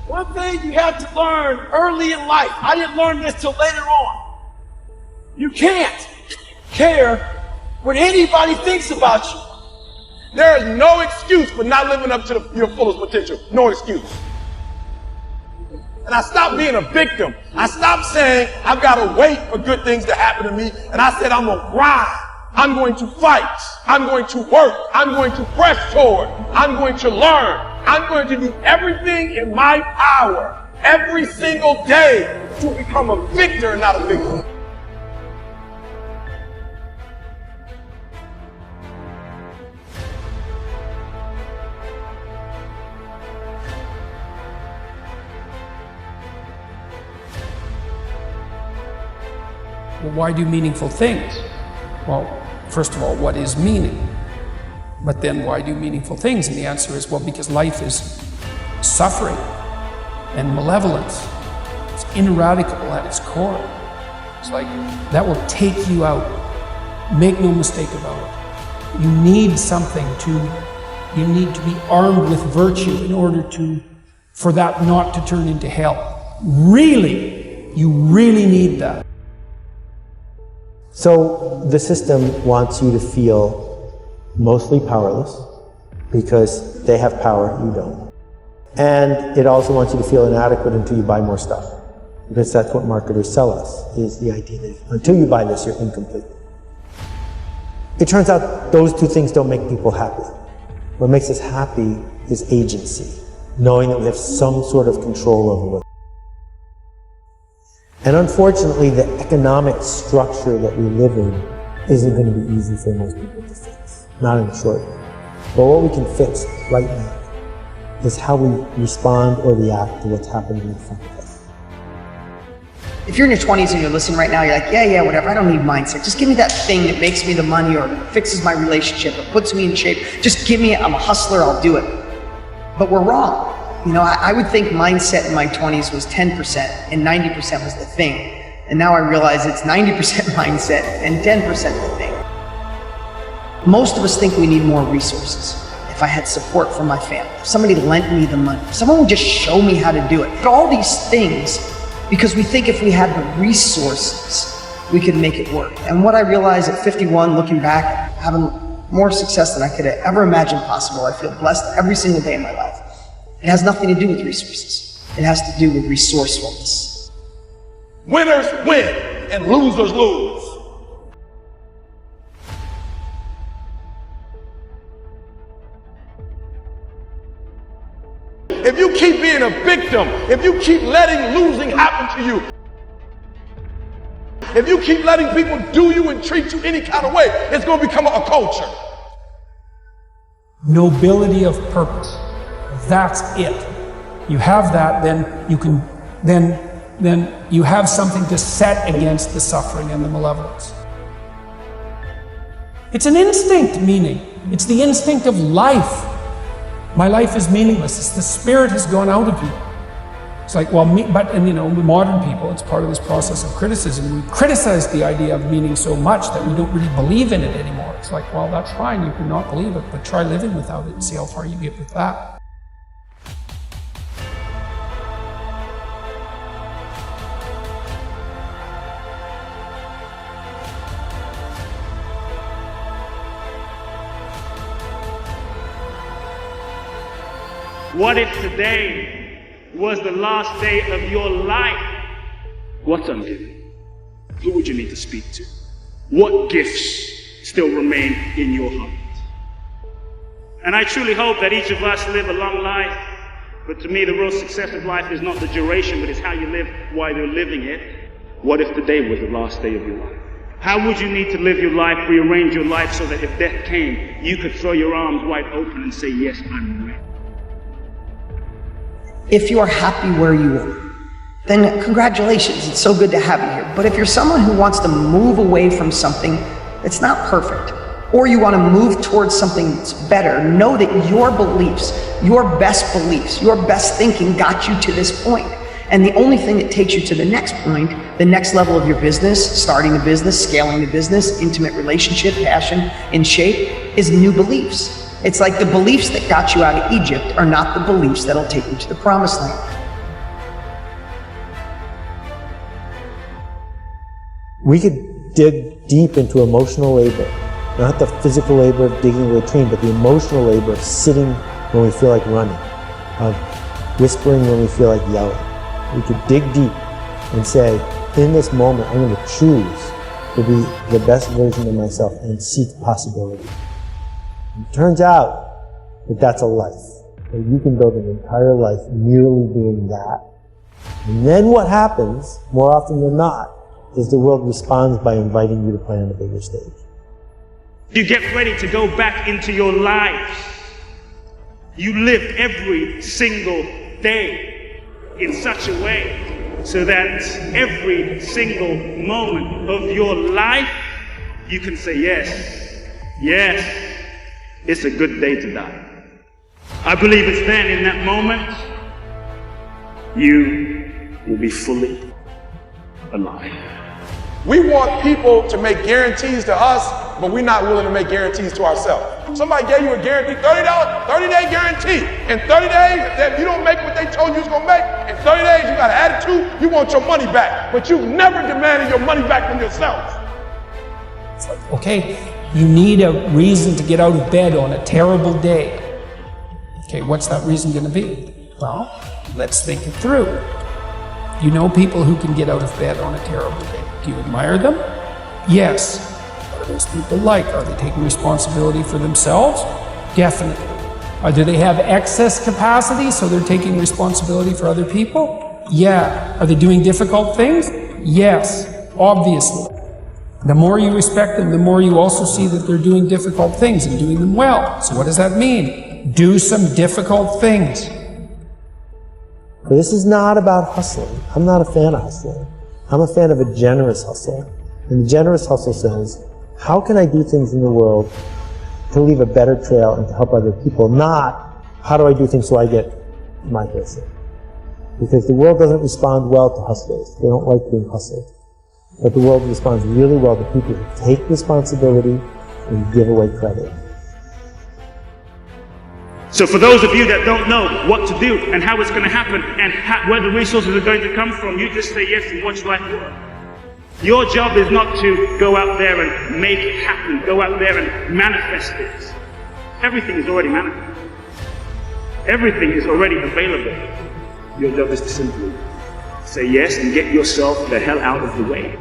One thing you have to learn early in life, I didn't learn this till later on. You can't care what anybody thinks about you. There is no excuse for not living up to your fullest potential. No excuse. And I stopped being a victim. I stopped saying, I've got to wait for good things to happen to me. And I said, I'm going to grind. I'm going to fight. I'm going to work. I'm going to press forward. I'm going to learn. I'm going to do everything in my power every single day to become a victor and not a victim. Well, why do meaningful things? Well, first of all, what is meaning? But then why do meaningful things? And the answer is, well, because life is suffering and malevolence. It's ineradicable at its core. It's like, that will take you out. Make no mistake about it. You need something you need to be armed with virtue in order for that not to turn into hell. Really, you really need that. So the system wants you to feel mostly powerless because they have power, you don't. And it also wants you to feel inadequate until you buy more stuff. Because that's what marketers sell us, is the idea that until you buy this, you're incomplete. It turns out those two things don't make people happy. What makes us happy is agency, knowing that we have some sort of control over what. And unfortunately, the economic structure that we live in isn't going to be easy for most people to fix, not in the short run. But what we can fix right now is how we respond or react to what's happening in front of us. If you're in your 20s and you're listening right now, you're like, yeah, whatever, I don't need mindset. Just give me that thing that makes me the money or fixes my relationship or puts me in shape. Just give me it, I'm a hustler, I'll do it. But we're wrong. You know, I would think mindset in my 20s was 10% and 90% was the thing. And now I realize it's 90% mindset and 10% the thing. Most of us think we need more resources. If I had support from my family, if somebody lent me the money, if someone would just show me how to do it. But all these things, because we think if we had the resources, we could make it work. And what I realized at 51, looking back, having more success than I could have ever imagined possible, I feel blessed every single day in my life. It has nothing to do with resources. It has to do with resourcefulness. Winners win and losers lose. If you keep being a victim, if you keep letting losing happen to you, if you keep letting people do you and treat you any kind of way, it's going to become a culture. Nobility of purpose. That's it. You have that, then you can, then you have something to set against the suffering and the malevolence. It's an instinct, meaning. It's the instinct of life. My life is meaningless. It's the spirit has gone out of you. It's like, well, and you know, modern people, it's part of this process of criticism. We criticize the idea of meaning so much that we don't really believe in it anymore. It's like, well, that's fine, you can not believe it, but try living without it and see how far you get with that. What if today was the last day of your life? What's ungiven? Who would you need to speak to? What gifts still remain in your heart? And I truly hope that each of us live a long life. But to me, the real success of life is not the duration, but it's how you live while you're living it. What if today was the last day of your life? How would you need to live your life, rearrange your life so that if death came, you could throw your arms wide open and say, yes, I'm ready? If you are happy where you are, then congratulations, it's so good to have you here. But if you're someone who wants to move away from something that's not perfect, or you want to move towards something that's better, know that your beliefs, your best thinking got you to this point. And the only thing that takes you to the next point, the next level of your business, starting a business, scaling the business, intimate relationship, passion, in shape, is new beliefs. It's like the beliefs that got you out of Egypt are not the beliefs that'll take you to the promised land. We could dig deep into emotional labor, not the physical labor of digging with a train, but the emotional labor of sitting when we feel like running, of whispering when we feel like yelling. We could dig deep and say, in this moment, I'm going to choose to be the best version of myself and seek possibility. It turns out that that's a life. That you can build an entire life merely doing that. And then what happens, more often than not, is the world responds by inviting you to play on a bigger stage. You get ready to go back into your lives. You live every single day in such a way so that every single moment of your life, you can say, yes, yes, it's a good day to die. I believe it's then, in that moment, you will be fully alive. We want people to make guarantees to us, but we're not willing to make guarantees to ourselves. Somebody gave you a guarantee, $30, 30-day guarantee. In 30 days, if you don't make what they told you was gonna make, in 30 days you got an attitude, you want your money back. But you've never demanded your money back from yourself. It's like, okay, you need a reason to get out of bed on a terrible day. Okay, what's that reason gonna be? Well, let's think it through. You know people who can get out of bed on a terrible day. Do you admire them? Yes. What are those people like? Are they taking responsibility for themselves? Definitely. Do they have excess capacity, so they're taking responsibility for other people? Yeah. Are they doing difficult things? Yes, obviously. The more you respect them, the more you also see that they're doing difficult things and doing them well. So what does that mean? Do some difficult things. But this is not about hustling. I'm not a fan of hustling. I'm a fan of a generous hustle. And the generous hustle says, how can I do things in the world to leave a better trail and to help other people? Not, how do I do things so I get my blessing? Because the world doesn't respond well to hustlers. They don't like being hustled. But the world responds really well to people who take responsibility and give away credit. So for those of you that don't know what to do and how it's going to happen and where the resources are going to come from, you just say yes and watch life work. Your job is not to go out there and make it happen, go out there and manifest it. Everything is already manifested. Everything is already available. Your job is to simply say yes and get yourself the hell out of the way.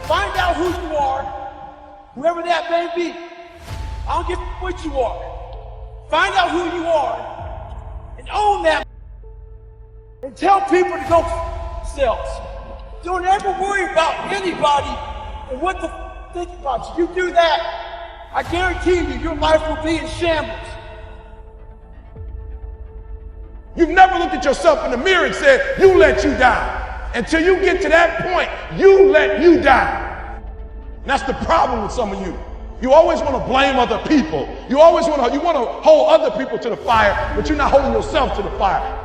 Find out who you are, whoever that may be. I don't give a what you are. Find out who you are and own that and tell people to go themselves. Don't ever worry about anybody and what they think about you. You do that, I guarantee you, your life will be in shambles. You've never looked at yourself in the mirror and said, you let you down. Until you get to that point, you let you down. And that's the problem with some of you. You always want to blame other people. You always want to hold other people to the fire, but you're not holding yourself to the fire.